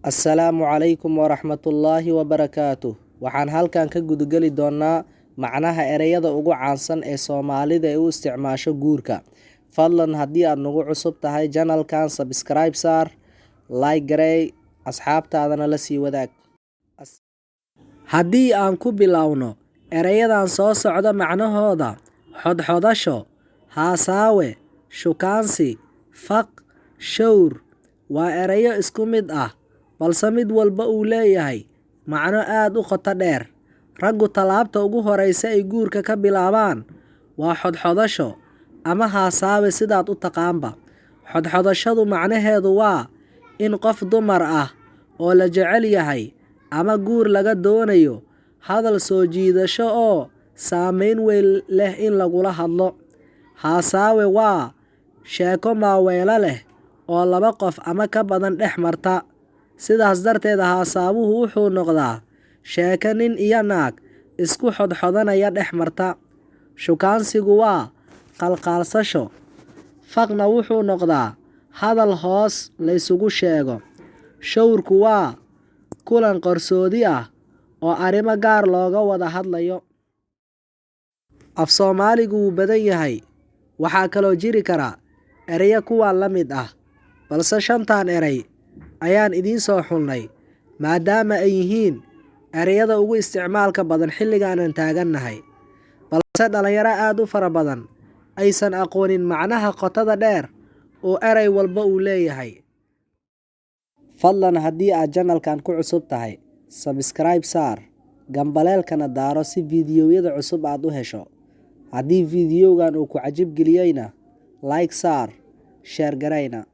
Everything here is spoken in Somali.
Assalaamu calaykum waraxmatullaahi wabarakaatuh. Waxaan halkan ka gudageli doonaa macnaha ereyada ugu caansan ee Soomaalida u isticmaasho guurka. Fadlan haddii aad nagu cusub tahay channelkan subscribe saar, like garee, asxaabtaadana la sii wadaag. Haddii aan ku bilowno ereyadan soo socda macnahooda: xodxodasho, haasaawe, shukaansi, faq, shawr. Waa ereyo isku mid ah, balse mid walba uu leeyahay macno aad u qoto dheer. Raggu talaabta ugu horeysa ay guurka ka bilaabaan waa xodxodasho ama haasaawe sidaad u taqaanba. Xodxodashadu macnaheedu waa in qof dumar ah oo la jecel yahay ama guur laga doonayo hadal soo jiidasho oo saameyn weyn leh in lagula hadlo. Haasaawe waa sheeko maaweelo leh oo laba qof ama ka badan dhex marta. Sidaas darteed haasaawuhu wuxuu noqdaa sheeko nin iyo naag isku xodxodanaya dhex marta. Shukaansigu waa qalqaalsasho. Faqna wuxuu noqdaa hadal hoos la isugu sheego. Shawrku waa kulan qarsoodi ah oo arrimo gaar looga wada hadlayo. Af Soomaaligu wuu badan yahay, waxaa kaloo jiri kara ereyo kuwan la mid ah, balse shantan erey ayaan idiin soo xulnay maadaama ay yihiin ereyada ugu isticmaalka badan xilligan aan taagannahay, balse dhalinyaro aad u fara badan aysan aqoonin macnaha qotada dheer oo erey walba uu leeyahay. Fadlan haddii aad channelkan ku cusub tahay, subscribe saar, gambaleelkana daaro si fiidiyowyada cusub aad u hesho. Haddii fiidiyowgan uu ku cajab geliyeyna, like saar, share gareyna.